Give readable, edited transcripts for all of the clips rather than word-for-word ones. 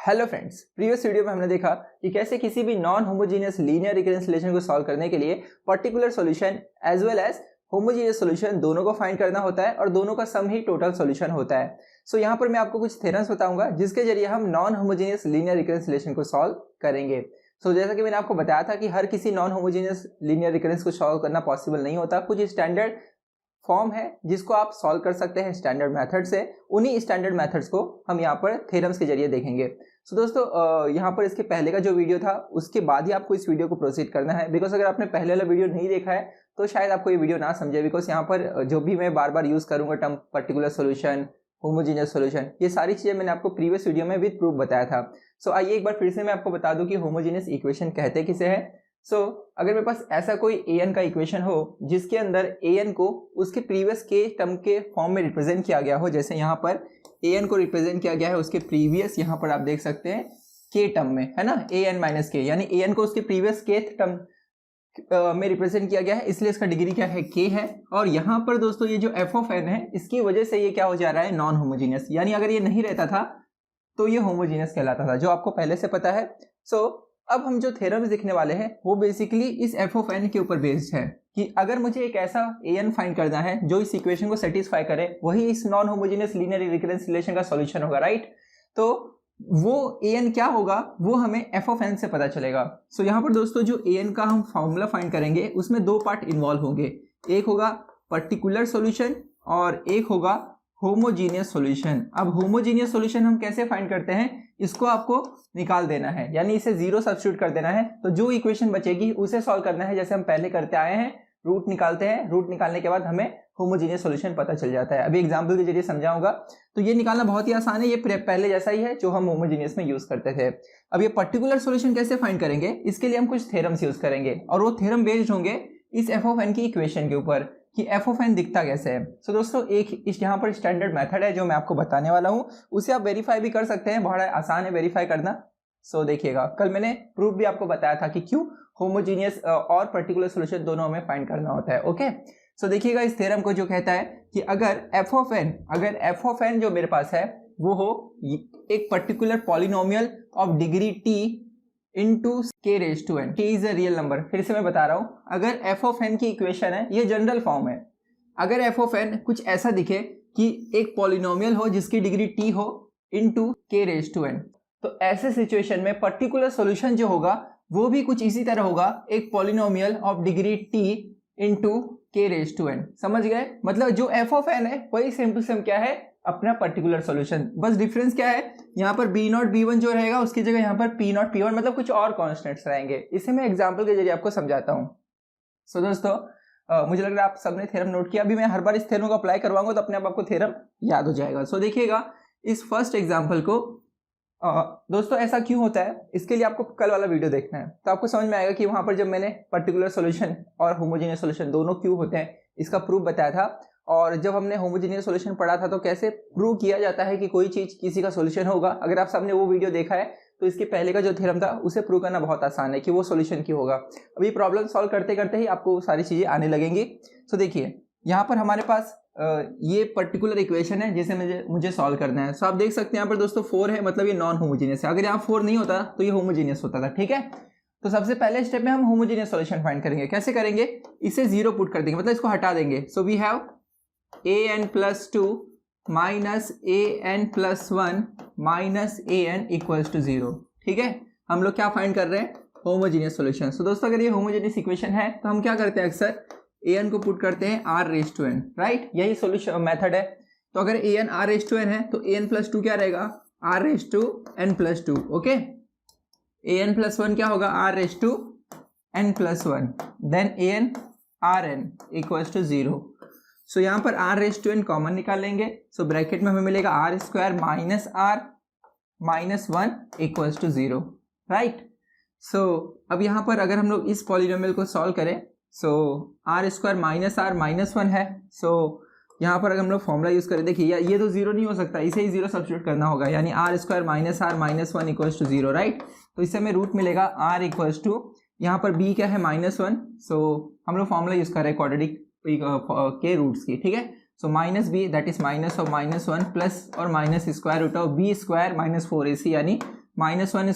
Hello friends, previous video में हमने देखा कि कैसे किसी भी non homogeneous linear recurrence relation को सॉल्व करने के लिए particular solution as well as homogeneous solution दोनों को फाइंड करना होता है और दोनों का सम ही टोटल सॉल्यूशन होता है। सो यहाँ पर मैं आपको कुछ थ्योरम्स बताऊंगा जिसके जरिए हम non homogeneous linear recurrence relation को सॉल्व करेंगे। सो जैसा कि मैंने आपको बताया था कि हर किसी नॉन होमोजीनियस लीनियर रिकरेंस को सॉल्व करना पॉसिबल नहीं होता। कुछ स्टैंडर्ड फॉर्म है जिसको आप सॉल्व कर सकते हैं स्टैंडर्ड मेथड से। उन्हीं स्टैंडर्ड मेथड्स को हम यहाँ पर थ्योरम्स के जरिए देखेंगे। सो दोस्तों यहाँ पर इसके पहले का जो वीडियो था उसके बाद ही आपको इस वीडियो को प्रोसीड करना है, बिकॉज अगर आपने पहले वाला वीडियो नहीं देखा है तो शायद आपको ये वीडियो ना समझे। बिकॉज यहाँ पर जो भी मैं बार बार यूज करूंगा term particular solution, homogeneous solution, ये सारी चीजें मैंने आपको प्रीवियस वीडियो में विद प्रूफ बताया था। सो आइए एक बार फिर से मैं आपको बता दूं कि होमोजीनियस इक्वेशन कहते किसे है। सो अगर मेरे पास ऐसा कोई an का इक्वेशन हो जिसके अंदर an को उसके प्रीवियस के टर्म के फॉर्म में रिप्रेजेंट किया गया हो, जैसे यहाँ पर an को रिप्रेजेंट किया गया है उसके प्रीवियस, यहाँ पर आप देख सकते हैं k टर्म में, है ना, an माइनस के, यानी an को उसके प्रीवियस k टर्म में रिप्रेजेंट किया गया है, इसलिए इसका डिग्री क्या है, k है। और यहाँ पर दोस्तों ये जो f ऑफ n है इसकी वजह से ये क्या हो जा रहा है, नॉन होमोजीनियस, यानी अगर ये नहीं रहता था तो ये होमोजीनियस कहलाता था, जो आपको पहले से पता है। सो अब हम जो थ्योरम्स लिखने वाले हैं वो बेसिकली इस f ऑफ n के ऊपर बेस्ड है कि अगर मुझे एक ऐसा an फाइंड करना है जो इस इक्वेशन को सेटिस्फाई करे, वही इस non homogeneous linear recurrence relation का सॉल्यूशन होगा, राइट। तो वो an क्या होगा वो हमें f ऑफ n से पता चलेगा। सो यहाँ पर दोस्तों जो an का हम फॉर्मूला फाइंड करेंगे उसमें दो पार्ट इन्वॉल्व होंगे, एक होगा पर्टिकुलर सॉल्यूशन और एक होगा होमोजीनियस सॉल्यूशन। अब होमोजीनियस सॉल्यूशन हम कैसे फाइंड करते हैं, इसको आपको निकाल देना है, यानी इसे जीरो सब्स्टिट्यूट कर देना है। तो जो इक्वेशन बचेगी उसे सॉल्व करना है जैसे हम पहले करते आए हैं, रूट निकालते हैं, रूट निकालने के बाद हमें होमोजीनियस सॉल्यूशन पता चल जाता है। अभी एग्जांपल के जरिए समझाऊंगा। तो ये निकालना बहुत ही आसान है, ये पहले जैसा ही है जो हम होमोजीनियस में यूज करते थे। अब ये पर्टिकुलर सॉल्यूशन कैसे फाइंड करेंगे, इसके लिए हम कुछ थ्योरम्स यूज करेंगे और वो थ्योरम बेस्ड होंगे इस f ऑफ n की इक्वेशन के ऊपर कि f ऑफ n दिखता कैसे है। सो दोस्तों एक इस यहाँ पर स्टैंडर्ड मेथड है जो मैं आपको बताने वाला हूँ, उसे आप वेरीफाई भी कर सकते हैं, बहुत आसान है वेरीफाई करना। सो देखिएगा, कल मैंने प्रूफ भी आपको बताया था कि क्यों होमोजीनियस और पर्टिकुलर सॉल्यूशन दोनों हमें फाइंड करना होता है। ओके, सो देखिएगा इस थ्योरम को जो कहता है कि अगर f ऑफ n जो मेरे पास है वो हो एक particular polynomial of degree t into k raise to n, k is a real number. फिर से मैं बता रहा हूं, अगर f ऑफ n की इक्वेशन है, ये जनरल फॉर्म है, अगर f ऑफ n कुछ ऐसा दिखे कि एक पॉलिनोमियल हो जिसकी डिग्री t हो into k raise to n, तो ऐसे सिचुएशन में पर्टिकुलर सॉल्यूशन जो होगा वो भी कुछ इसी तरह होगा, एक polynomial of degree t into k raise to n। समझ गए, मतलब जो f ऑफ n है वही सेम टू सेम क्या है, अपना पर्टिकुलर सॉल्यूशन। बस डिफरेंस क्या है, यहाँ पर b0 b1 जो रहेगा उसकी जगह यहाँ पर p0 p1, मतलब कुछ और कॉन्स्टेंट्स रहेंगे। इसे मैं एग्जांपल के जरिए आपको समझाता हूँ। सो दोस्तों मुझे लग रहा है आप सबने थ्योरम नोट किया। अभी मैं हर बार इस थ्योरम को अप्लाई करवाऊंगा तो अपने आप आपको थ्योरम याद हो जाएगा। सो देखिएगा इस फर्स्ट एग्जाम्पल को। दोस्तों ऐसा क्यों होता है, इसके लिए आपको कल वाला वीडियो देखना है, तो आपको समझ में आएगा कि वहां पर जब मैंने पर्टिकुलर सॉल्यूशन और होमोजीनियस सॉल्यूशन दोनों क्यों होते हैं इसका प्रूफ बताया था। और जब हमने होमोजीनियस सॉल्यूशन पढ़ा था तो कैसे प्रूव किया जाता है कि कोई चीज किसी का सॉल्यूशन होगा। अगर आप सबने वो वीडियो देखा है तो इसके पहले का जो थ्योरम था उसे प्रूव करना बहुत आसान है कि वो सॉल्यूशन क्यों होगा। अभी प्रॉब्लम सॉल्व करते करते ही आपको सारी चीजें आने लगेंगी। सो देखिए यहाँ पर हमारे पास ये पर्टिकुलर इक्वेशन है जिसे मुझे सॉल्व करना है। सो आप देख सकते हैं यहाँ पर दोस्तों 4 है, मतलब ये नॉन होमोजीनियस है। अगर यहाँ 4 नहीं होता तो ये होमोजीनियस होता था, ठीक है। तो सबसे पहले स्टेप में हम होमोजीनियस सॉल्यूशन फाइंड करेंगे। कैसे करेंगे, इसे जीरो पुट कर देंगे, मतलब इसको हटा देंगे। So we have an plus 2 minus an plus 1 minus an equals to 0, ठीक है। हम लोग क्या फाइंड कर रहे हैं, होमोजीनियस सॉल्यूशन। सो दोस्तों अगर ये होमोजीनियस इक्वेशन है तो हम क्या करते हैं, अक्सर an को पुट करते हैं r raise to n, right, यही सॉल्यूशन मेथड है। तो अगर an r raise to n है तो an प्लस 2 क्या रहेगा, r raise to n plus 2, okay. an plus 1 क्या होगा, r raise to n plus 1, then an rn equals to 0। So यहाँ पर r raise to n common निकाल लेंगे। सो ब्रैकेट में हमें मिलेगा r square minus r minus 1 equals to 0, right. सो अब यहाँ पर अगर हम लोग इस पॉलिनोमियल को सॉल्व करें, सो r square minus r minus 1 है। सो यहाँ पर अगर हम लोग फॉर्मूला यूज करें, देखिए ये तो 0 नहीं हो सकता, इसे ही 0 सब्स्टिट्यूट करना होगा, यानी r square minus r minus 1 equals to 0, right. तो इससे हमें रूट मिलेगा r इक्वल्स टू, यहाँ पर b क्या है, माइनस 1। सो हम लोग फॉर्मूला यूज कर रहे हैं क्वाड्रेटिक के रूट्स की, ठीक है। So minus B that is minus of minus 1 plus और minus square root of B square minus 4ac, यानी -1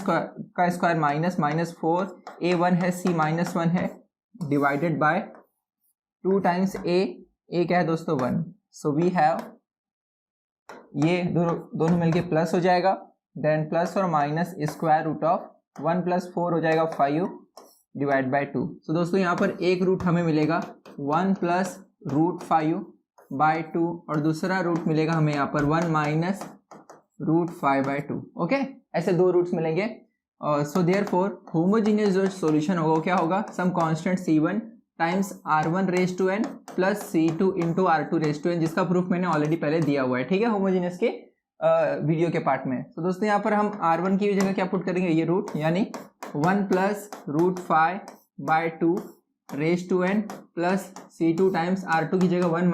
का स्क्वायर -4, a1 है, c-1 है, डिवाइडेड बाय 2 टाइम्स a क्या है दोस्तों 1। सो वी हैव, ये दोनों मिलके प्लस हो जाएगा, देन प्लस और माइनस स्क्वायर रूट ऑफ 1 + 4 हो जाएगा 5 डिवाइड बाय 2। सो दोस्तों यहाँ पर एक रूट हमें मिलेगा 1 + √5/2 और दूसरा रूट मिलेगा हमें यहाँ पर 1 - √5/2। ओके, ऐसे दो रूट्स मिलेंगे। सो देयरफॉर होमोजीनियस जो सॉल्यूशन होगा वो क्या होगा, some constant c1 times r1⁴n plus c2 into r2⁴n, जिसका प्रूफ मैंने ऑलरेडी पहले दिया हुआ है, ठीक है, होमोजीनियस के वीडियो के पार्ट में। तो दोस्तों यहाँ पर हम r1 की जगह क्या पुट करेंगे, ये रूट, यानी 1 + √5/2 n plus c2 times r2 की जगह 1 -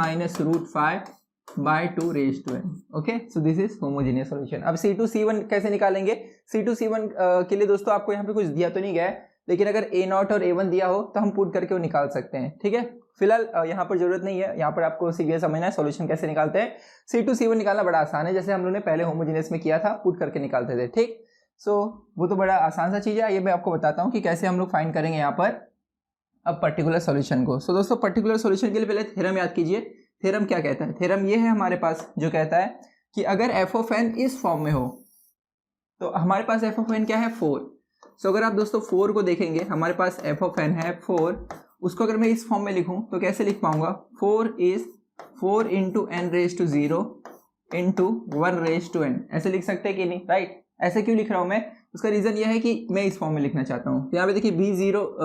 √5/2 n। Okay, so this is homogeneous solution. अब c2 c1 कैसे निकालेंगे, c2 c1 के लिए दोस्तों आपको यहाँ पे कुछ दिया तो नहीं गया है, लेकिन अगर a0 और a1 दिया हो तो हम पुट करके वो निकाल सकते हैं, ठीक है। फिलहाल यहाँ पर जरूरत नहीं है, यहाँ पर आपको सीरियस समझना है सॉल्यूशन कैसे निकालते हैं। c2 c1 निकालना बड़ा आसान है, जैसे हम लोगों ने पहले होमोजीनियस में किया था, पुट करके निकालते थे, ठीक। सो वो तो बड़ा आसान सा चीज़ है। ये मैं आपको बताता हूँ कि कैसे हम लोग फाइंड करेंगे यहाँ पर अब पर्टिकुलर सॉल्यूशन को। सो दोस्तों पर्टिकुलर सॉल्यूशन के लिए पहले थ्योरम याद कीजिए। थ्योरम क्या कहता है, थ्योरम ये है हमारे पास जो कहता है कि अगर f(n) इस फॉर्म में हो तो हमारे पास f(n) क्या है 4। सो अगर आप दोस्तों 4 को देखेंगे, हमारे पास f(n) है 4, उसको अगर मैं इस फॉर्म में लिखूं तो कैसे लिख पाऊंगा, 4 × n⁻0 × 1⁻n, ऐसे लिख सकते हैं कि नहीं, राइट। ऐसे क्यों लिख रहा हूं मैं, उसका रीजन यह है कि मैं इस फॉर्म में लिखना चाहता हूं। तो यहाँ पे देखिए b0 ×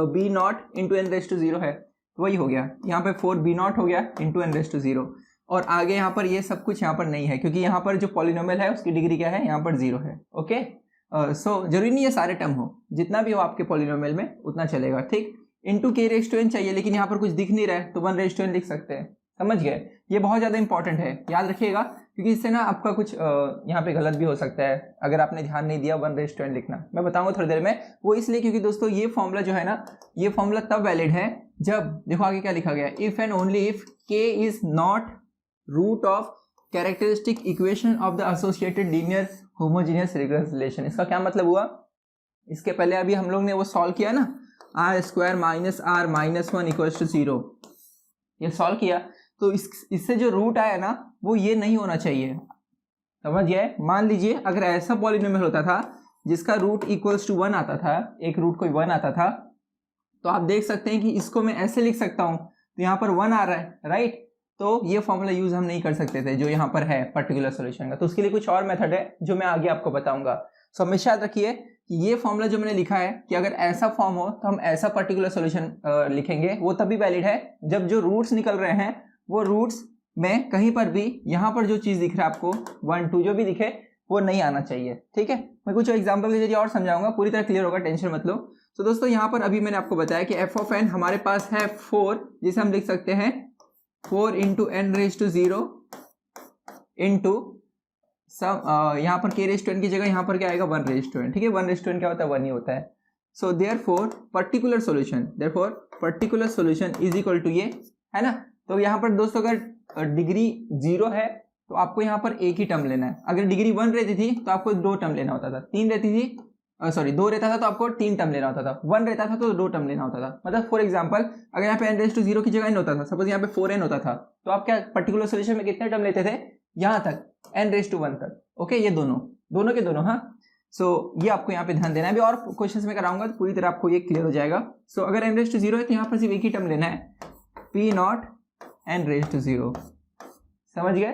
n⁻0 है, तो वही हो गया, यहाँ पे 4b0 हो गया × n⁻0, और आगे यहाँ पर ये सब कुछ यहाँ पर नहीं है, क्योंकि यहाँ पर जो पॉलिनोमियल है उसकी डिग्री क्या है, यहाँ पर 0 है। ओके, सो जरूरी नहीं है सारे टर्म हो, जितना भी हो आपके पॉलिनोमियल में उतना चलेगा, ठीक। इंटू k⁻n चाहिए, लेकिन यहाँ पर कुछ दिख नहीं रहा है तो 1⁻n लिख सकते हैं, समझ गए। ये बहुत ज़्यादा इंपॉर्टेंट है, याद रखिएगा, क्योंकि इससे ना आपका कुछ यहाँ पे गलत भी हो सकता है अगर आपने ध्यान नहीं दिया 1⁻n लिखना। मैं बताऊंगा थोड़ी देर में, वो इसलिए क्योंकि दोस्तों ये फॉर्मूला जो है ना, ये फॉर्मूला तब वैलिड है जब, देखो आगे क्या लिखा गया, if and only if k is not root of characteristic equation of the associated linear homogeneous relation. इसका क्या मतलब हुआ, इसके पहले अभी हम लोग ने वो सॉल्व किया ना, r² - r - 1 = 0, ये सॉल्व किया, तो इससे जो रूट आया ना वो ये नहीं होना चाहिए, समझ गए। मान लीजिए अगर ऐसा पॉलिनोमियल होता था जिसका रूट = 1 आता था, एक रूट कोई 1 आता था, तो आप देख सकते हैं कि इसको मैं ऐसे लिख सकता हूँ, तो यहाँ पर 1 आ रहा है, राइट। तो ये फॉर्मूला यूज हम नहीं कर सकते थे जो यहाँ पर है पर्टिकुलर सॉल्यूशन का, तो उसके लिए कुछ और मेथड है जो मैं आगे आपको बताऊंगा। सो हमेशा याद रखिए कि ये फॉर्मूला जो मैंने लिखा है कि अगर ऐसा फॉर्म हो तो हम ऐसा पर्टिकुलर सॉल्यूशन लिखेंगे, वो तभी वैलिड है जब जो रूट्स निकल रहे हैं वो रूट्स में कहीं पर भी यहाँ पर जो चीज़ दिख रहा है आपको 1 2 जो भी दिखे वो नहीं आना चाहिए, ठीक है। मैं कुछ एग्जाम्पल के जरिए और समझाऊंगा, पूरी तरह क्लियर होगा, टेंशन मत लो। तो दोस्तों यहाँ पर अभी मैंने आपको बताया कि f(n) हमारे पास है 4, जिसे हम लिख सकते हैं 4 × n⁻0 इंटू सब, यहाँ पर k⁻n की जगह यहाँ पर क्या आएगा 1⁻n, ठीक है। 1⁻n क्या होता है, 1 ही होता है। So therefore particular solution is equal to ये है ना। तो यहाँ पर दोस्तों अगर डिग्री 0 है तो आपको यहाँ पर एक ही टर्म लेना है, अगर डिग्री 1 रहती थी तो आपको 2 टर्म लेना होता था, 3 रहती थी, 2 रहता था तो आपको 3 टर्म लेना होता था, 1 रहता था तो 2 टर्म लेना होता था। मतलब फॉर एग्जांपल अगर यहाँ पे n⁻0 की जगह n होता था, सपोज यहाँ पे 4n होता था, तो आप क्या पर्टिकुलर सॉल्यूशन में कितने टर्म लेते थे, यहाँ तक n⁻1 तक। ओके, ये दोनों के दोनों, हाँ। सो ये आपको यहाँ पे ध्यान देना है, अभी और क्वेश्चंस में कराऊंगा तो पूरी तरह आपको ये क्लियर हो जाएगा। सो अगर n⁻0 है तो यहाँ पर सिर्फ एक ही टर्म लेना है, p0 n⁻0, समझ गए।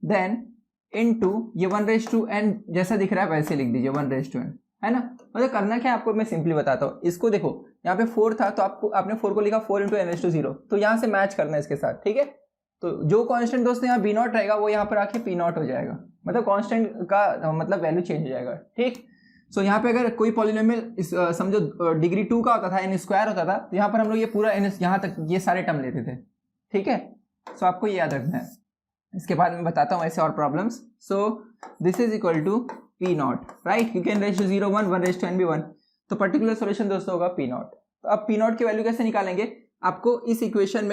देन इनटू ये 1⁻n जैसा दिख रहा है वैसे लिख दीजिए 1⁻n, है ना। मतलब करना क्या है आपको मैं सिंपली बताता हूँ। इसको देखो यहाँ पे 4 था तो आपने 4 को लिखा 4 × n⁻0, तो यहाँ से मैच करना है इसके साथ, ठीक है। तो जो कांस्टेंट दोस्तों यहाँ b0 रहेगा वो यहाँ पर आके p0 हो जाएगा, मतलब कांस्टेंट का मतलब वैल्यू चेंज हो जाएगा, ठीक। सो यहाँ पे अगर कोई पॉलिनोमियल समझो डिग्री 2 का होता था, n² होता था, तो यहाँ पर हम लोग ये पूरा n यहाँ तक ये सारे टर्म लेते थे, ठीक है। सो आपको ये याद रखना है, इसके बाद मैं बताता हूँ ऐसे और problems. So this is equal to p0, right, क्योंकि n⁻0 1 1⁻n भी 1, तो पर्टिकुलर सॉल्यूशन दोस्तों होगा p0। तो अब p0 की वैल्यू कैसे निकालेंगे, आपको इस इक्वेशन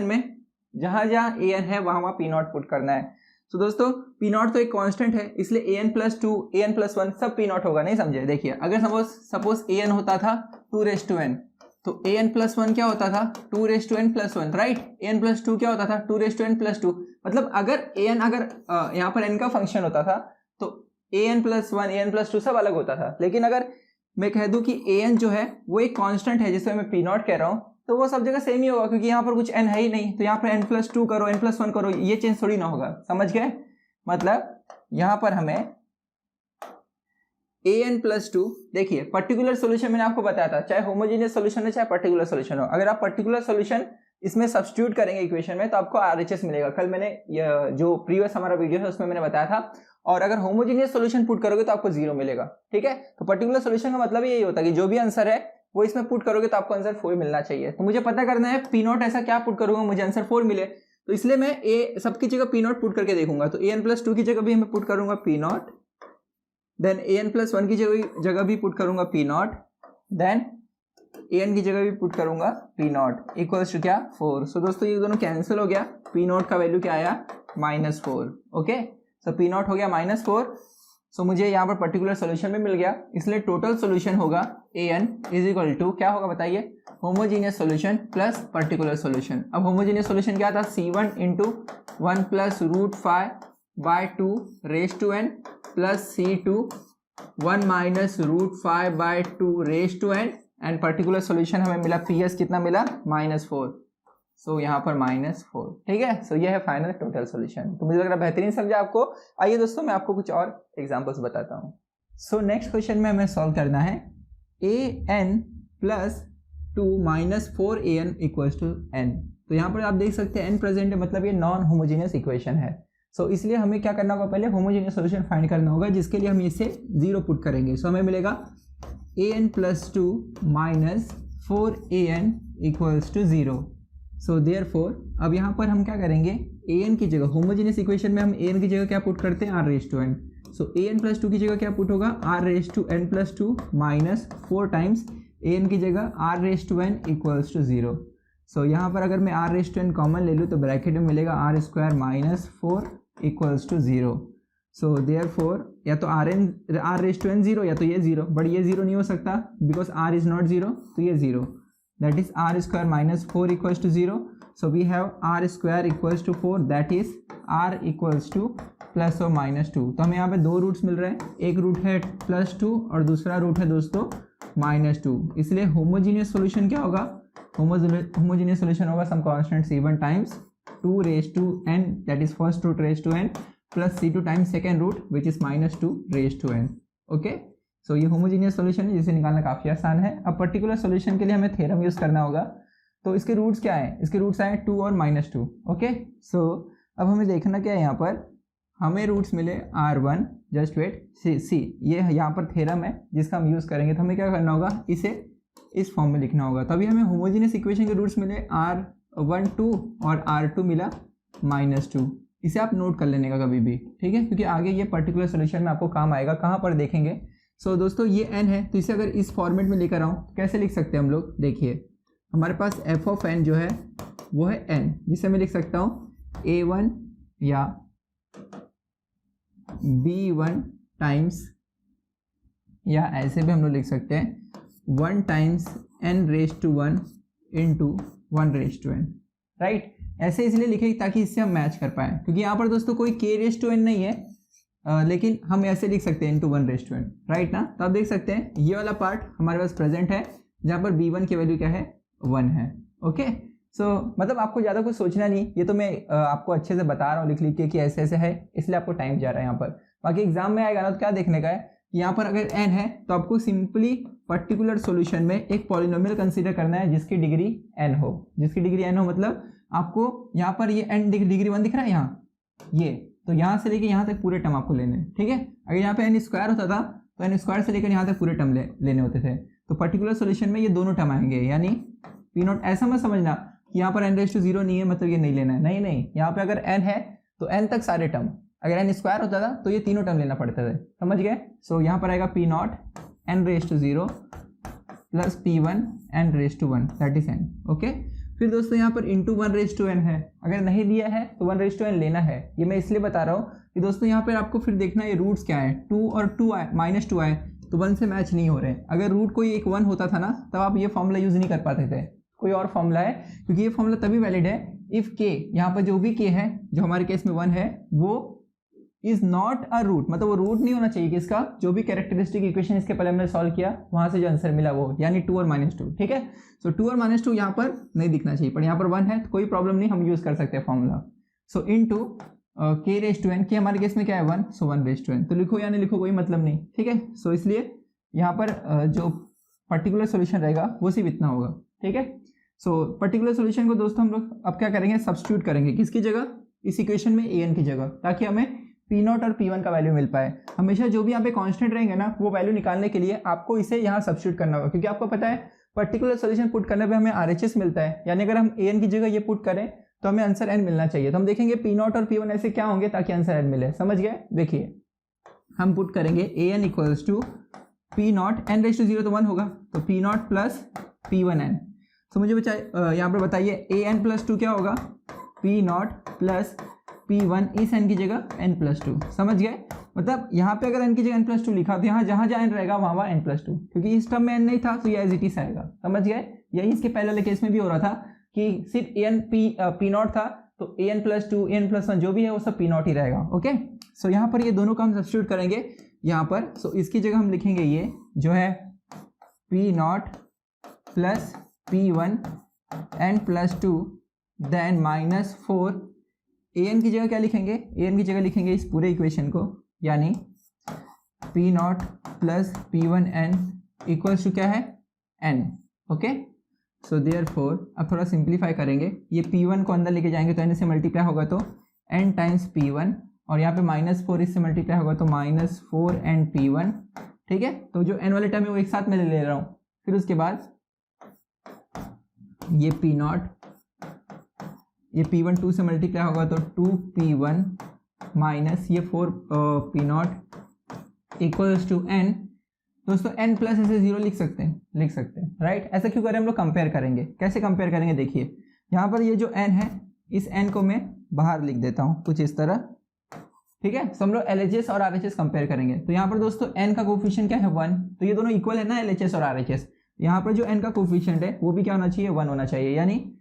में जहाँ an है वहाँ p0 पुट करना है। सो दोस्तों पी नॉट तो एक कांस्टेंट है, इसलिए ए एन प्लस टू, ए एन प्लस वन सब पी नॉट होगा, नहीं समझे। देखिए अगर सपोज ए एन होता था 2 तो ए एन प्लस वन क्या होता था 2 प्लस वन, राइट। ए एन प्लस टू क्या होता था 2 प्लस टू। मतलब अगर ए एन यहाँ पर एन का फंक्शन होता था तो ए एन प्लस वन, ए एन प्लस टू सब अलग होता था। लेकिन अगर मैं कह दूं कि ए एन जो है वो एक कांस्टेंट है जिसे मैं पी नॉट कह रहा हूं, तो वो सब जगह सेम ही होगा, क्योंकि यहाँ पर कुछ एन है ही नहीं। तो यहाँ पर एन प्लस टू करो, एन प्लस वन करो, ये चेंज थोड़ी ना होगा, समझ गए। मतलब यहाँ पर हमें ए एन प्लस टू, देखिए पर्टिकुलर सोल्यूशन मैंने आपको बताया था, चाहे होमोजेनियस सोल्यूशन हो चाहे पर्टिकुलर सोल्यूशन हो, अगर आप पर्टिकुलर सोल्यूशन इसमें सब्स्टिट्यूट करेंगे इक्वेशन में तो आपको आरएचएस मिलेगा। कल मैंने जो प्रीवियस हमारा वीडियो है उसमें मैंने बताया था। और अगर होमोजेनियस सोल्यूशन पुट करोगे तो आपको 0 मिलेगा, ठीक है। तो पर्टिकुलर सोल्यूशन का मतलब यही होता है कि जो भी आंसर है वो इसमें पुट करोगे तो आपको आंसर 4 मिलना चाहिए। तो मुझे पता करना है पी नॉट ऐसा क्या पुट करूंगा मुझे आंसर 4 मिले, तो इसलिए मैं ए सबकी जगह पी नॉट पुट करके देखूंगा। तो ए एन प्लस टू की जगह भी मैं पुट करूंगा P naught, then A N plus one की जगह भी पुट करूंगा P naught, then A N की जगह भी पुट करूंगा पी नॉट इक्वल्स टू क्या 4। सो दोस्तों ये दोनों कैंसिल हो गया, पी नॉट का वैल्यू क्या आया -4। ओके, सो पी नॉट हो गया -4। सो मुझे यहाँ पर पर्टिकुलर सोल्यूशन में मिल गया, इसलिए टोटल सोल्यूशन होगा A N is equal to क्या होगा बताइए, homogeneous solution plus particular solution. अब होमोजीनियस सोल्यूशन क्या था, C1 into 1 plus √5/2 raise to n plus C2 1 minus √5/2 raise to n, and particular solution हमें मिला PS कितना मिला -4। सो यहाँ पर -4, ठीक है। सो ये है फाइनल टोटल सोल्यूशन। तो मुझे लग रहा है बेहतरीन समझा आपको। आइए दोस्तों मैं आपको कुछ और एग्जांपल्स बताता हूँ। सो नेक्स्ट क्वेश्चन में हमें सॉल्व करना है an plus 2 minus 4an equals to n। तो यहाँ पर आप देख सकते हैं n प्रेजेंट है, मतलब ये नॉन होमोजेनियस इक्वेशन है। सो इसलिए हमें क्या करना होगा, पहले होमोजेनियस सोल्यूशन फाइंड करना होगा, जिसके लिए हम इसे 0 पुट करेंगे। सो हमें मिलेगा an plus 2 minus 4an equals to 0। So therefore अब यहाँ पर हम क्या करेंगे, an की जगह होमोजेनियस इक्वेशन में हम an की जगह क्या पुट करते हैं, r raise to n। So an plus 2 की जगह क्या पुट होगा, r raise to n plus 2 minus 4 times an की जगह r raise to n equals to 0। So यहाँ पर अगर मैं r raise to n common ले लूँ तो ब्रैकेट में मिलेगा r square minus 4 equals to 0। So therefore या तो r रेज टू n 0 या तो ये 0, बट ये 0 नहीं हो सकता बिकॉज r इज नॉट 0, तो ये 0, that is r square minus 4 equals to 0. So we have r square equals to 4, that is r equals to plus or minus 2. तो हमें यहाँ पे दो रूट्स मिल रहे हैं, एक रूट है +2 और दूसरा रूट है दोस्तों -2। इसलिए होमोजीनियस सोल्यूशन क्या होगा, होमोजीनियस सोल्यूशन होगा some constant C1 times 2 raise to n, that is first root raised to n plus C2 times second root which is -2 raise to n। Okay, so ये homogeneous solution है जिसे निकालना काफ़ी आसान है। अब पर्टिकुलर सोल्यूशन के लिए हमें थ्योरम यूज़ करना होगा। तो इसके रूट्स क्या हैं, इसके रूट्स आए 2 और -2। ओके, सो अब हमें देखना क्या है, यहाँ पर हमें रूट्स मिले R1, जस्ट वेट, C। ये यहाँ पर थ्योरम है जिसका हम यूज़ करेंगे। तो हमें क्या करना होगा, इसे इस फॉर्म में लिखना होगा। तभी हमें होमोजीनियस इक्वेशन के रूट्स मिले R1 2 और R2 मिला -2। इसे आप नोट कर लेने का कभी भी, ठीक है, क्योंकि आगे ये पर्टिकुलर सोल्यूशन में आपको काम आएगा। कहाँ पर देखेंगे, सो दोस्तों ये n है, तो इसे अगर इस फॉर्मेट में लेकर आऊँ तो कैसे लिख सकते हैं हम लोग, देखिए हमारे पास f ऑफ n जो है वो है n, जिसे मैं लिख सकता हूँ a1 या b1 टाइम्स, या ऐसे भी हम लोग लिख सकते हैं 1 times n raise to 1 into 1 raise to n, right. ऐसे इसलिए लिखे ताकि इससे हम मैच कर पाएँ, क्योंकि यहाँ पर दोस्तों कोई k रेज टू n नहीं है, लेकिन हम ऐसे लिख सकते हैं into 1 raise to n, right ना। तो आप देख सकते हैं ये वाला पार्ट हमारे पास प्रेजेंट है, जहाँ पर b1 की वैल्यू क्या है, 1 है। ओके, सो मतलब आपको ज़्यादा कुछ सोचना नहीं, ये तो मैं आपको अच्छे से बता रहा हूँ लिख के कि ऐसे ऐसे है, इसलिए आपको टाइम जा रहा है यहाँ पर। बाकी एग्जाम में आएगा ना तो क्या देखने का है, यहाँ पर अगर n है तो आपको सिंपली पर्टिकुलर सोल्यूशन में एक पॉलिनोमियल कंसीडर करना है जिसकी डिग्री n हो, जिसकी डिग्री n हो, मतलब आपको यहाँ पर ये n डिग्री 1 दिख रहा है यहाँ, ये तो यहाँ से लेके यहाँ तक पूरे टर्म आपको लेने हैं, ठीक है। अगर यहाँ पे n स्क्वायर होता था तो n स्क्वायर से लेकर यहाँ तक पूरे टर्म लेने होते थे। तो पर्टिकुलर सोल्यूशन में ये दोनों टर्म आएंगे, यानी पी नॉट। ऐसा मत समझना कि यहाँ पर n रेज टू 0 नहीं है मतलब ये नहीं लेना है, नहीं नहीं, यहाँ पे अगर n है तो n तक सारे टर्म, अगर n स्क्वायर होता था तो ये तीनों टर्म लेना पड़ते थे, समझ गए। सो यहाँ पर आएगा P naught n raise to 0 plus p1 n raise to 1, that is n। Okay, फिर दोस्तों यहाँ पर इंटू 1/n है, अगर नहीं दिया है तो 1/n लेना है। ये मैं इसलिए बता रहा हूँ कि दोस्तों यहाँ पर आपको फिर देखना ये रूट्स क्या है, 2 और 2 आए -2 आए तो 1 से मैच नहीं हो रहे। अगर रूट कोई एक 1 होता था ना तब आप ये फॉर्मूला यूज़ नहीं कर पाते थे, कोई और फॉर्मूला है, क्योंकि ये फॉर्मूला तभी वैलिड है इफ़ के, यहाँ पर जो भी के है जो हमारे केस में 1 है वो इज नॉट अ रूट, मतलब वो रूट नहीं होना चाहिए किसका, जो भी कैरेक्टरिस्टिक इक्वेशन इसके पहले हमने सॉल्व किया वहां से जो आंसर मिला वो, यानी 2 और -2। ठीक है, सो 2 और -2 यहाँ पर नहीं दिखना चाहिए, पर यहाँ पर 1 है तो कोई प्रॉब्लम नहीं, हम यूज कर सकते हैं फॉर्मूला। सो इनटू k⁻n, के हमारे केस में क्या है 1, सो 1/n, तो लिखो या नहीं लिखो कोई मतलब नहीं। ठीक है, सो इसलिए यहाँ पर जो पर्टिकुलर सोल्यूशन रहेगा वो सिर्फ इतना होगा। ठीक है, सो पर्टिकुलर सोल्यूशन को दोस्तों हम लोग अब क्या करेंगे, सब्स्टिट्यूट करेंगे किसकी जगह, इस इक्वेशन में an की जगह, ताकि हमें P0 और P1 का वैल्यू मिल पाए। हमेशा जो भी यहाँ पे कांस्टेंट रहेंगे ना वो वैल्यू निकालने के लिए आपको इसे यहाँ सब्स्टिट्यूट करना होगा, क्योंकि आपको पता है पर्टिकुलर सोल्यूशन पुट करने पे हमें RHS मिलता है, यानी अगर हम an की जगह ये पुट करें तो हमें आंसर n मिलना चाहिए। तो हम देखेंगे P0 और P1 ऐसे क्या होंगे ताकि आंसर n मिले, समझ गए। देखिए हम पुट करेंगे an equals to P0, n⁻0 तो 1 होगा, तो P0 प्लस P1n। तो मुझे यहाँ पर बताइए an+2 क्या होगा, P0 प्लस P1 इस n की जगह n+2, समझ गए। मतलब यहाँ पे अगर n की जगह n+2 लिखा तो यहाँ जहाँ जहाँ n रहेगा वहाँ n+2, क्योंकि इस टर्म में n नहीं था तो ये एज इट इज आएगा, समझ गए। यही इसके पहले वाले केस में भी हो रहा था कि सिर्फ P0 था तो an+2 an+1 जो भी है वो सब P0 ही रहेगा। ओके, सो यहाँ पर ये दोनों का हम सब्स्टिट्यूट करेंगे यहाँ पर। सो इसकी जगह हम लिखेंगे ये जो है P0 plus P1 n+2 then -4, an की जगह क्या लिखेंगे, an की जगह लिखेंगे इस पूरे इक्वेशन को, यानी P0 plus P1n equals to क्या है n। ओके, सो देयरफॉर अब थोड़ा सिंप्लीफाई करेंगे, ये P1 को अंदर लेके जाएंगे तो n से मल्टीप्लाई होगा तो n टाइम्स P1, और यहाँ पे -4 इससे मल्टीप्लाई होगा तो -4n P1। ठीक है, तो जो n वाले टर्म है वो एक साथ में ले रहा हूँ। फिर उसके बाद ये P0, ये P1 2 से मल्टीप्लाई होगा तो 2P1 माइनस ये 4 P0 इक्वल्स टू n। दोस्तों n प्लस ऐसे 0 लिख सकते हैं, राइट। ऐसा क्यों करें, हम लोग कंपेयर करेंगे। कैसे कंपेयर करेंगे, देखिए यहाँ पर ये जो n है इस n को मैं बाहर लिख देता हूँ कुछ इस तरह। ठीक है, तो हम लोग LHS और RHS कंपेयर करेंगे। तो यहाँ पर दोस्तों n का कोफिशिएंट क्या है 1, तो ये दोनों इक्वल है ना LHS और RHS। यहाँ पर जो n का कोफिशिएंट है वो भी क्या होना चाहिए 1 होना चाहिए, यानी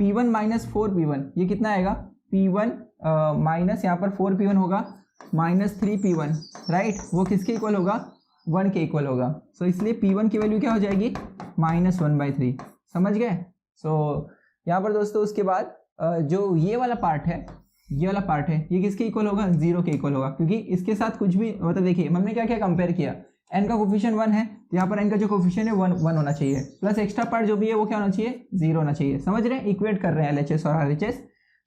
P1 माइनस 4P1 ये कितना आएगा, P1 माइनस यहाँ पर 4P1 होगा -3P1, राइट। वो किसके इक्वल होगा 1 के इक्वल होगा। सो इसलिए P1 की वैल्यू क्या हो जाएगी -1/3, समझ गए। सो यहाँ पर दोस्तों उसके बाद जो ये वाला पार्ट है ये किसके इक्वल होगा, 0 के इक्वल होगा, क्योंकि इसके साथ कुछ भी मतलब देखिए हमने क्या क्या कंपेयर किया, n का कोफिशिएंट 1 है तो यहाँ पर n का जो कोफिशिएंट है 1 होना चाहिए, प्लस एक्स्ट्रा पार्ट जो भी है वो क्या होना चाहिए 0 होना चाहिए, समझ रहे हैं। इक्वेट कर रहे हैं LHS और RHS।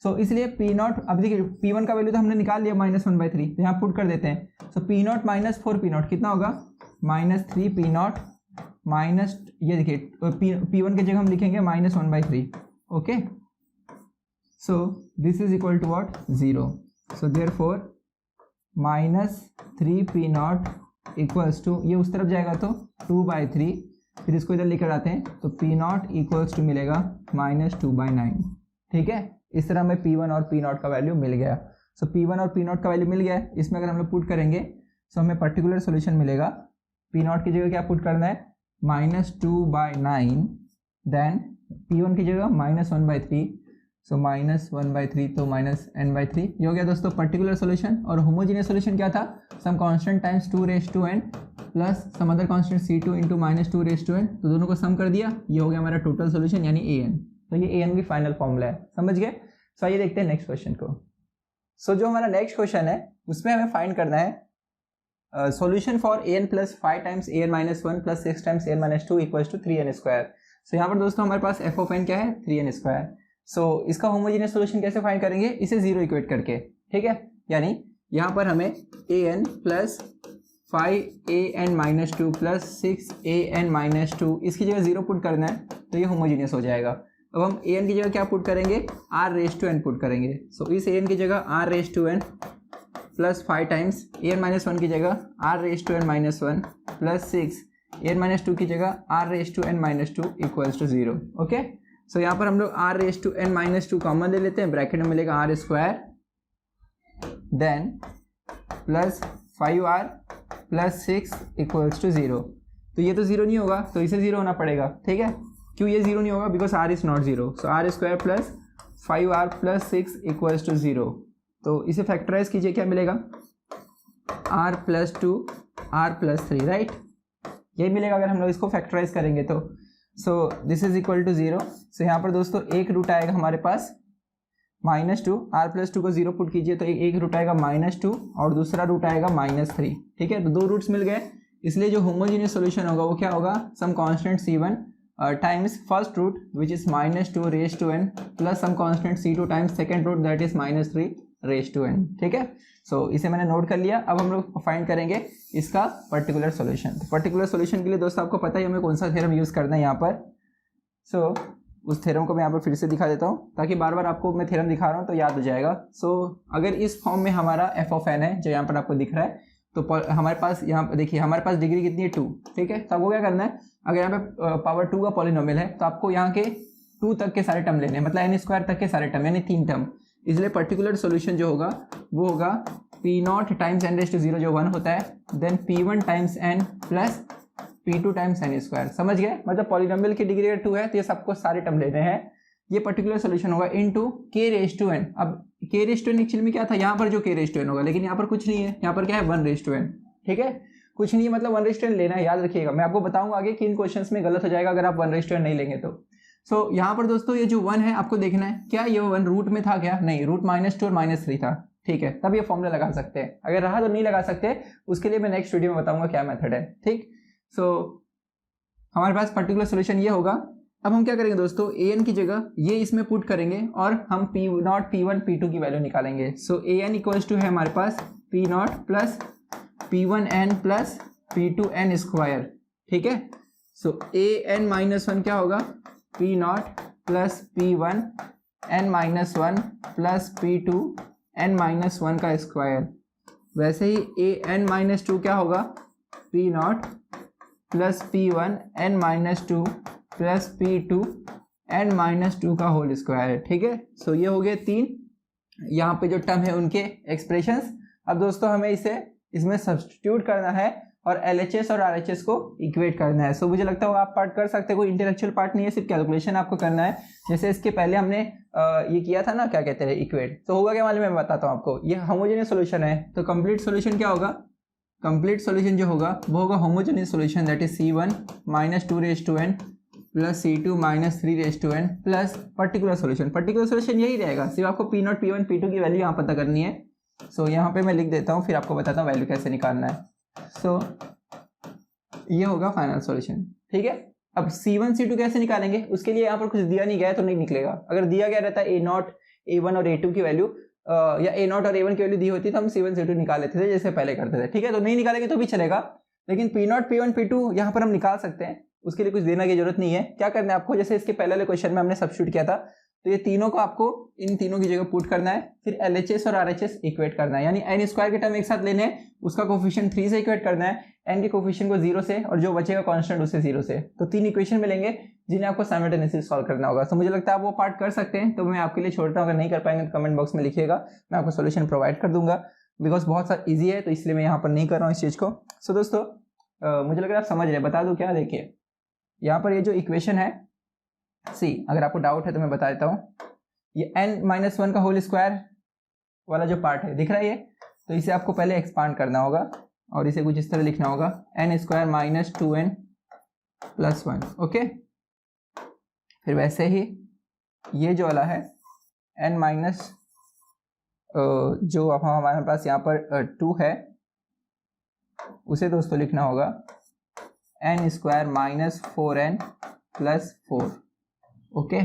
सो इसलिए P0, अब देखिए P1 का वैल्यू तो हमने निकाल लिया -1/3, तो यहाँ पुट कर देते हैं। सो P0 माइनस 4P0 कितना होगा -3P0 माइनस, ये देखिए P1 की जगह हम लिखेंगे -1/3। Okay, so this is equal to what 0। So therefore -3P0 equals to, ये उस तरफ जाएगा तो 2/3, फिर इसको इधर लेकर आते हैं तो P0 इक्वल्स टू मिलेगा -2/9। ठीक है, इस तरह हमें P1 और P0 का वैल्यू मिल गया। सो P1 और P0 का वैल्यू मिल गया, इसमें अगर हम लोग पुट करेंगे तो हमें पर्टिकुलर सोल्यूशन मिलेगा। P0 की जगह क्या पुट करना है -2/9, देन P1 की जगह -1/3, सो -1/3 तो -n/3, ये हो गया दोस्तों पर्टिकुलर सोल्यूशन। और होमोजेनियस सोल्यूशन क्या था, some constant times 2n plus some other constant C2 into -2n, तो दोनों को सम कर दिया, ये हो गया हमारा टोटल सोल्यूशन यानी an। तो ये an की फाइनल फॉर्मूला है, समझ गए। सो आइए देखते हैं नेक्स्ट क्वेश्चन को। सो जो हमारा नेक्स्ट क्वेश्चन है उसमें हमें फाइंड करना है solution for an plus 5 times an-1 plus 6 times an-2 equals to 3n²। So यहाँ पर दोस्तों हमारे पास f ऑफ n क्या है 3n²। सो इसका होमोजेनियस सॉल्यूशन कैसे फाइंड करेंगे, इसे 0 इक्वेट करके। ठीक है, यानी यहाँ पर हमें an plus 5an-2 plus 6an-2 इसकी जगह 0 पुट करना है तो ये होमोजेनियस हो जाएगा। अब हम an की जगह क्या पुट करेंगे r⁻n पुट करेंगे। सो इस an की जगह r⁻n प्लस 5 टाइम्स an-1 की जगह r⁻n-1 प्लस 6 an-2 की जगह r⁻n-2 equals to 0। Okay, so यहाँ पर हम लोग r raise to n minus 2 common ले लेते हैं, ब्रैकेट में मिलेगा r square then plus 5r plus 6 equals to 0। तो ये तो 0 नहीं होगा, तो इसे 0 होना पड़ेगा, ठीक है। क्यों ये 0 नहीं होगा? Because r is not 0। So r square plus 5r plus 6 equals to 0। तो इसे फैक्टराइज कीजिए, क्या मिलेगा? r plus 2 r plus 3, right, यही मिलेगा अगर हम लोग इसको फैक्टराइज करेंगे तो। So this is equal to 0। So यहाँ पर दोस्तों एक रूट आएगा हमारे पास -2, r प्लस 2 को 0 पुट कीजिए तो एक रूट आएगा -2 और दूसरा रूट आएगा -3, ठीक है। तो 2 रूट्स मिल गए, इसलिए जो होमोजीनियस सॉल्यूशन होगा वो क्या होगा? Some constant c1 times first root which is -2 raise to n plus some constant c2 times second root that is -3 raise to n, ठीक है। सो इसे मैंने नोट कर लिया। अब हम लोग फाइंड करेंगे इसका पर्टिकुलर सॉल्यूशन। तो पर्टिकुलर सॉल्यूशन के लिए दोस्तों आपको पता ही हमें कौन सा थ्योरम यूज़ करना है यहाँ पर। सो उस थ्योरम को मैं यहाँ पर फिर से दिखा देता हूँ ताकि बार बार आपको मैं थ्योरम दिखा रहा हूँ तो याद हो जाएगा। सो अगर इस फॉर्म में हमारा f ऑफ n है जो यहाँ पर आपको दिख रहा है, तो हमारे पास यहाँ पर देखिए हमारे पास डिग्री कितनी है? 2, ठीक है। तो आपको क्या करना है, अगर यहाँ पे पावर 2 का पॉलिनोमियल है तो आपको यहाँ के 2 तक के सारे टर्म लेने हैं, मतलब n स्क्वायर तक के सारे टर्म यानी 3 टर्म। इसलिए पर्टिकुलर सॉल्यूशन जो होगा वो होगा p0 times n raise to 0 जो 1 होता है, then p1 times n plus p2 times n square. समझ गए? मतलब पॉलिनोमियल की डिग्री अगर 2 है तो ये सबको सारे टर्म लेने हैं। ये पर्टिकुलर सॉल्यूशन होगा into k raise to n। अब k raise to n actually में क्या था? यहाँ पर जो k रेज टू n होगा, लेकिन यहाँ पर कुछ नहीं है, यहाँ पर क्या है? 1 रेज टू n, ठीक है। कुछ नहीं है मतलब 1 रेज टू n लेना है, याद रखिएगा। मैं आपको बताऊंगा आगे किन क्वेश्चंस में गलत हो जाएगा अगर आप 1 रेज टू n नहीं लेंगे तो। सो यहाँ पर दोस्तों ये जो 1 है आपको देखना है, क्या ये 1 रूट में था? क्या नहीं, रूट -2 और -3 था, ठीक है। तब ये फॉर्मूला लगा सकते हैं, अगर रहा तो नहीं लगा सकते, उसके लिए मैं नेक्स्ट वीडियो में बताऊंगा क्या मेथड है, ठीक। सो हमारे पास पर्टिकुलर सॉल्यूशन ये होगा। अब हम क्या करेंगे दोस्तों, an की जगह ये इसमें पुट करेंगे और हम p0 p1 p2 की वैल्यू निकालेंगे। सो an इक्वल्स टू है हमारे पास p0 plus p1n plus p2n square, ठीक है। सो an माइनस 1 क्या होगा? p0 plus p1 n minus 1 plus p2 n minus 1 का स्क्वायर। वैसे ही an माइनस 2 क्या होगा? p0 plus p1 n minus 2 plus p2 n minus 2 का होल स्क्वायर, ठीक है। सो ये हो गए 3 यहाँ पे जो टर्म है उनके एक्सप्रेशंस। अब दोस्तों हमें इसमें सब्स्टिट्यूट करना है और LHS और RHS को इक्वेट करना है। सो मुझे लगता है आप पार्ट कर सकते हैं, कोई इंटेलेक्चुअल पार्ट नहीं है, सिर्फ कैलकुलेशन आपको करना है। जैसे इसके पहले हमने ये किया था ना, क्या कहते हैं, इक्वेट। तो होगा क्या मालूम है? मैं बताता हूँ आपको। ये होमोजेनियस सॉल्यूशन है, तो कंप्लीट सॉल्यूशन क्या होगा? कंप्लीट सॉल्यूशन जो होगा वो होगा homogeneous solution that is c1 -2 raise to n plus c2 -3 raise to n plus particular solution. Particular solution यही रहेगा, सिर्फ आपको p0 p1 p2 की वैल्यू यहाँ पता करनी है। सो यहाँ पे मैं लिख देता हूँ, फिर आपको बताता हूँ वैल्यू कैसे निकालना है। सो ये होगा फाइनल सॉल्यूशन, ठीक है। अब c1 c2 कैसे निकालेंगे? उसके लिए यहाँ पर कुछ दिया नहीं गया है तो नहीं निकलेगा। अगर दिया गया रहता है a0 a1 और a2 की वैल्यू या a0 और a1 की वैल्यू दी होती तो हम c1 c2 निकाल लेते थे जैसे पहले करते थे, ठीक है। तो नहीं निकालेंगे तो भी चलेगा, लेकिन p0 p1 p2 यहाँ पर हम निकाल सकते हैं, उसके लिए कुछ देने की जरूरत नहीं है। क्या करना है आपको? जैसे इसके पहले वाले क्वेश्चन में हमने सब्स्टिट्यूट किया था, तो ये तीनों को आपको इन तीनों की जगह पुट करना है, फिर LHS और RHS इक्वेट करना है, यानी n स्क्वायर के टर्म एक साथ लेने हैं, उसका कोफिशिएंट 3 से इक्वेट करना है, n के कोफिशिएंट को 0 से और जो बचेगा कांस्टेंट उससे 0 से। तो 3 इक्वेशन मिलेंगे जिन्हें आपको साइमल्टेनियसली सॉल्व करना होगा। तो मुझे लगता है आप वो पार्ट कर सकते हैं, तो मैं आपके लिए छोड़ता हूँ। अगर नहीं कर पाएंगे तो कमेंट बॉक्स में लिखिएगा, मैं आपको सोल्यूशन प्रोवाइड कर दूंगा, बिकॉज बहुत सारा ईजी है तो इसलिए मैं यहाँ पर नहीं कर रहा हूँ इस चीज़ को। सो दोस्तों मुझे लग रहा है आप समझ रहे हैं, बता दूँ क्या? देखिए यहाँ पर ये जो इक्वेशन है सी, अगर आपको डाउट है तो मैं बता देता हूँ। ये n-1 का होल स्क्वायर वाला जो पार्ट है दिख रहा है ये, तो इसे आपको पहले एक्सपांड करना होगा और इसे कुछ इस तरह लिखना होगा n square minus 2n plus 1, okay. फिर वैसे ही ये जो वाला है n माइनस जो हमारे पास यहाँ पर 2 है उसे दोस्तों लिखना होगा n square minus 4n plus 4, okay.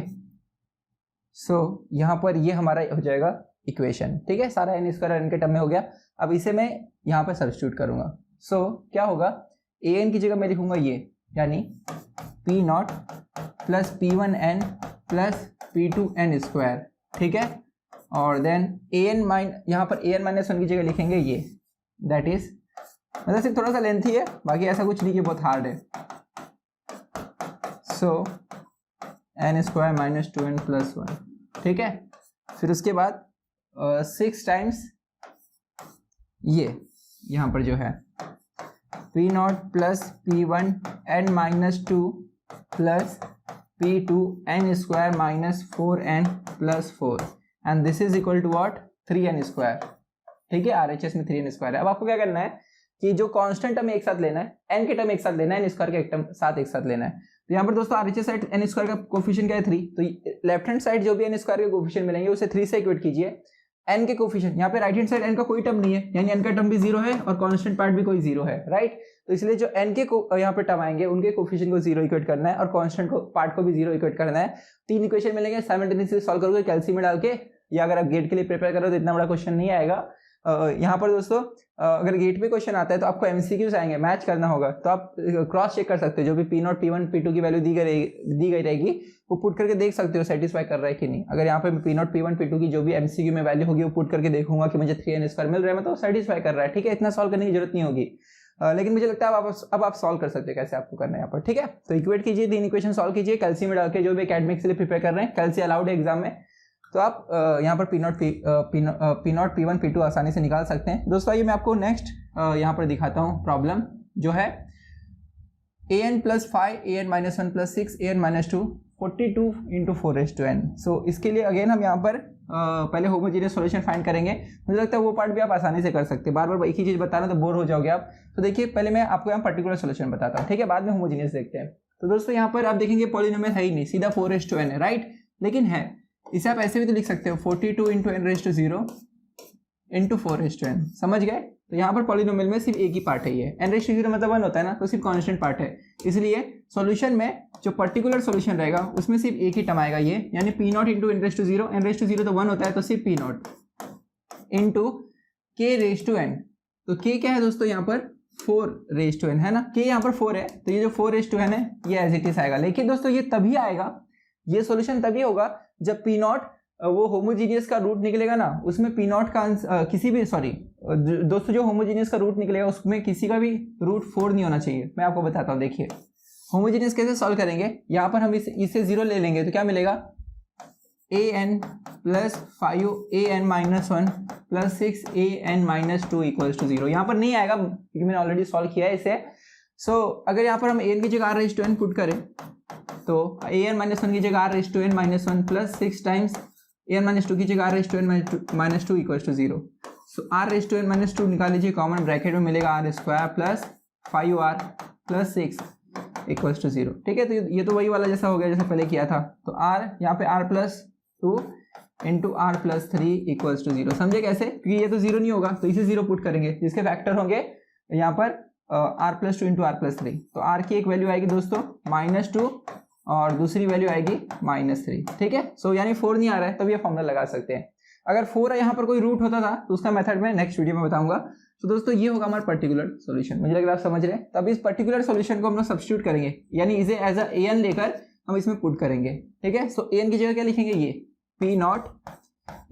So यहाँ पर ये हमारा हो जाएगा इक्वेशन, ठीक है। सारा n स्क्वायर n के टर्म में हो गया। अब इसे मैं यहाँ पर सब्स्टिट्यूट करूँगा। सो क्या होगा? an की जगह मैं लिखूंगा ये, यानी p0 plus p1n plus p2n square, ठीक है। और देन यहाँ पर an माइनस 1 की जगह लिखेंगे ये, दैट इज, मतलब सिर्फ थोड़ा सा लेंथी है, बाकी ऐसा कुछ नहीं कि बहुत हार्ड है। So N square minus 2n plus 1, ठीक है। फिर उसके बाद 6 टाइम्स ये यहाँ पर जो है P naught plus P1 n minus 2 plus P2 n square minus 4n plus 4 and this is equal to what 3n square, ठीक है। RHS में 3n स्क्वायर है। अब आपको क्या करना है कि जो कांस्टेंट टर्म एक साथ लेना है, n के टर्म एक साथ लेना है, n स्क्वायर के एक साथ लेना है। तो यहाँ पर दोस्तों RHS साइड n स्क्वायर का कोफिशिएंट क्या है 3, तो लेफ्ट हैंड साइड जो भी n स्क्वायर के कोफिशिएंट मिलेंगे उसे 3 से इक्वेट कीजिए। n के कोफिशिएंट यहाँ पे राइट हैंड साइड n का कोई टर्म नहीं है, यानी n का टर्म भी 0 है और कांस्टेंट पार्ट भी कोई 0 है, राइट। तो इसलिए जो n के यहाँ पे टर्म आएंगे उनके कोफिशिएंट को 0 इक्वेट करना है और कांस्टेंट को पार्ट को भी 0 इक्वेट करना है। 3 इक्वेशन मिलेंगे, साइमल्टेनियसली सॉल्व करोगे कैलसी में डाल के, या अगर आप गेट के लिए प्रिपेयर करो तो इतना बड़ा क्वेश्चन नहीं आएगा। यहाँ पर दोस्तों अगर गेट में क्वेश्चन आता है तो आपको एमसीक्यूज आएंगे, मैच करना होगा, तो आप क्रॉस चेक कर सकते हो, जो भी P0 P1 P2 की वैल्यू दी गई रहेगी वो पुट करके देख सकते हो सेटिस्फाई कर रहा है कि नहीं। अगर यहाँ पे P0 P1 P2 की जो भी एमसीक्यू में वैल्यू होगी वो पुट करके देखूंगा कि मुझे 3n स्क्वायर मिल रहा है, मतलब सेटिस्फाई कर रहा है, ठीक है। इतना सॉल्व करने की जरूरत नहीं होगी, लेकिन मुझे लगता है अब आप सॉल्व कर सकते हैं, कैसे आपको करना है यहाँ पर, ठीक है। तो इक्वेट कीजिए, 3 इक्वेशन सॉल्व कीजिए कैलसी में डाल के, जो भी एकेडमिक के लिए प्रिपेयर कर रहे हैं, कैलसी अलाउड है एग्जाम में, तो आप यहाँ पर P0 P1 P2 आसानी से निकाल सकते हैं। दोस्तों आइए मैं आपको नेक्स्ट यहाँ पर दिखाता हूँ प्रॉब्लम, जो है an plus 5 an minus 1 plus 6 an minus 2 42 into 4n। सो इसके लिए अगेन हम यहाँ पर पहले होमोजीनियस सॉल्यूशन फाइंड करेंगे। मुझे लगता है वो पार्ट भी आप आसानी से कर सकते हैं, बार बार एक ही चीज़ बता रहा हूँ तो बोर हो जाओगे आप। तो देखिए पहले मैं आपको यहाँ पर्टिकुलर सॉल्यूशन बताता हूँ, ठीक है, बाद में होमोजीनियस देखते हैं। तो दोस्तों यहाँ पर आप देखेंगे पॉलिनोमियल है ही नहीं, सीधा 4n है, राइट, लेकिन है, इसे आप ऐसे भी तो लिख सकते हो 42 into n raise to 0 into 4n, समझ गए। तो यहाँ पर पॉलिनोमियल में सिर्फ एक ही पार्ट है, ये n रेज टू 0 मतलब 1 होता है ना, तो सिर्फ कांस्टेंट पार्ट है, इसलिए सॉल्यूशन में जो पर्टिकुलर सॉल्यूशन रहेगा उसमें सिर्फ एक ही टर्म आएगा ये, यानी P0 into n raise to 0, n raise to 0 तो 1 होता है, तो सिर्फ P0 into k raise to n। तो k क्या है दोस्तों यहाँ पर 4 रेज टू n है ना, k यहाँ पर 4 है, तो ये जो 4 रेज टू n है ये एज इट इज आएगा। लेकिन दोस्तों ये तभी आएगा, ये सॉल्यूशन तभी होगा जब P0 वो होमोजीनियस का रूट निकलेगा ना, उसमें P0 का किसी भी दोस्तों जो होमोजीनियस का रूट निकलेगा उसमें किसी का भी रूट 4 नहीं होना चाहिए। मैं आपको बताता हूँ, देखिए होमोजीनियस कैसे सॉल्व करेंगे। यहाँ पर हम इसे 0 ले लेंगे तो क्या मिलेगा, an plus 5 an minus 1 plus 6 an minus 2 equals to 0। यहाँ पर नहीं आएगा क्योंकि मैंने ऑलरेडी सॉल्व किया है इसे। सो अगर यहाँ पर हम an की जगह r raise to n put करें तो an माइनस 1 की जगह r raise to n minus 1 plus 6 times an minus 2 की जगह r raise to n minus 2 equals to 0। So r raise to n minus 2 निकाल लीजिए, कॉमन ब्रैकेट में मिलेगा r square plus 5r plus 6 equals to 0, ठीक है। तो ये तो वही वाला जैसा हो गया जैसा पहले किया था। तो r यहाँ पे r plus 2 into r plus 3 equals to 0, समझे कैसे, क्योंकि ये तो 0 नहीं होगा तो इसे 0 पुट करेंगे, जिसके फैक्टर होंगे यहाँ पर r plus 2 into r plus 3। तो r की एक वैल्यू आएगी दोस्तों -2 और दूसरी वैल्यू आएगी -3, ठीक है। सो यानी 4 नहीं आ रहा है तब ये फॉर्मूला लगा सकते हैं। अगर 4 यहाँ पर कोई रूट होता था तो उसका मेथड मैं नेक्स्ट वीडियो में बताऊंगा। तो दोस्तों ये होगा हमारा पर्टिकुलर सॉल्यूशन, मुझे लग रहा है आप समझ रहे हैं। तब इस पर्टिकुलर सॉल्यूशन को हम लोग सब्स्टिट्यूट करेंगे, यानी इसे एज अ an लेकर हम इसमें पुट करेंगे, ठीक है। सो an की जगह क्या लिखेंगे, ये P0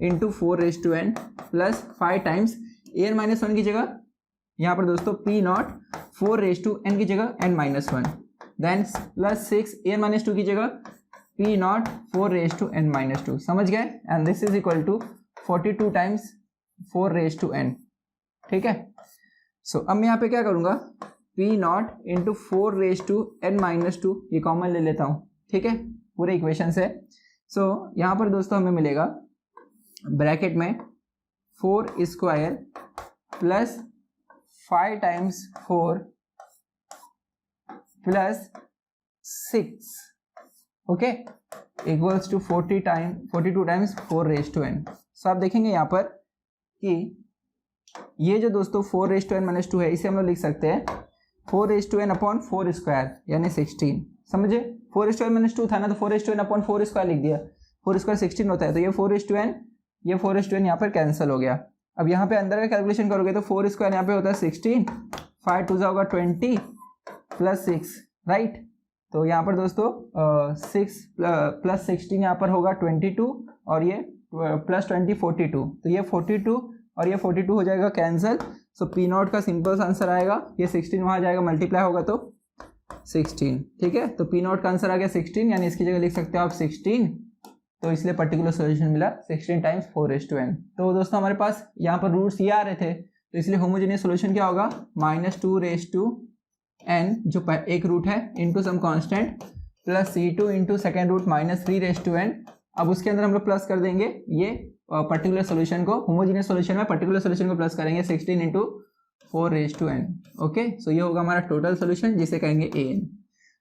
into 4 raise to n plus 5 times an minus 1 की जगह यहाँ पर दोस्तों P0 4 रेज टू n की जगह n minus 1, then plus 6 an minus 2 की जगह P0 4 raise to n minus 2, समझ गए। And this is equal to 42 times 4 raise to n, ठीक है। सो अब मैं यहाँ पे क्या करूँगा, P0 into 4 raise to n minus 2 ये कॉमन ले लेता हूँ, ठीक है, पूरे इक्वेशन से। सो यहाँ पर दोस्तों हमें मिलेगा ब्रैकेट में 4 square plus 5 times 4 plus 6, okay, equals to 42 times 4 raise to n। So आप देखेंगे यहाँ पर कि ये जो दोस्तों 4 रेज टू n माइनस 2 है, इसे हम लोग लिख सकते हैं 4 raise to n upon 4 square यानी 16, समझे। 4 रेज टू n माइनस 2 था ना, तो 4 raise to n upon 4 square लिख दिया, 4 स्क्वायर 16 होता है, तो ये 4 रेज टू n, ये 4 रेज टू n यहाँ पर कैंसिल हो गया। अब यहाँ पे अंदर का कैलकुलेशन करोगे तो 4 स्क्वायर यहाँ पे होता है 16, 5 2 होगा 20 प्लस 6, राइट। तो यहाँ पर दोस्तों 6 प्लस 16 यहाँ पर होगा 22 और ये प्लस 20 42, तो ये 42 और ये 42 हो जाएगा कैंसिल। सो P0 का सिंपल आंसर आएगा, ये 16 वहाँ जाएगा मल्टीप्लाई होगा तो 16, ठीक है। तो पी नॉट का आंसर आ गया 16, यानी इसकी जगह लिख सकते हो आप 16, तो इसलिए पर्टिकुलर सोल्यूशन मिला 16 टाइम्स 4n। तो दोस्तों हमारे पास यहाँ पर रूट्स ये आ रहे थे, तो इसलिए होमोजेनियस सोल्यूशन क्या होगा, -2n जो एक रूट है into some constant plus C2 into second root -3n। अब उसके अंदर हम लोग प्लस कर देंगे ये पर्टिकुलर सोल्यूशन को, होमोजेनियस सोल्यूशन में पर्टिकुलर सोल्यूशन को प्लस करेंगे 16 इंटू 4n। ओके, सो ये होगा हमारा टोटल सोल्यूशन जिसे कहेंगे an।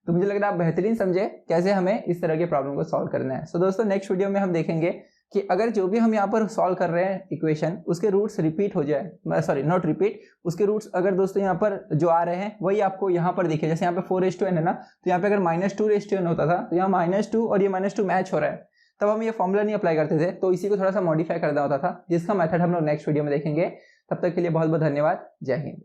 तो मुझे लग रहा है आप बेहतरीन समझे कैसे हमें इस तरह के प्रॉब्लम को सॉल्व करना है। सो दोस्तों नेक्स्ट वीडियो में हम देखेंगे कि अगर जो भी हम यहाँ पर सॉल्व कर रहे हैं इक्वेशन, उसके रूट्स रिपीट हो जाए, सॉरी नॉट रिपीट, उसके रूट्स अगर दोस्तों यहाँ पर जो आ रहे हैं वही आपको यहाँ पर दिखे, जैसे यहाँ पे 4n है ना, तो यहाँ पे अगर -2n होता था तो यहाँ -2 और ये -2 मैच हो रहा है, तब हम ये फॉर्मूला नहीं अप्लाई करते थे, तो इसी को थोड़ा सा मॉडिफाई करना होता था, जिसका मेथड हम लोग नेक्स्ट वीडियो में देखेंगे। तब तक के लिए बहुत बहुत धन्यवाद। जय हिंद।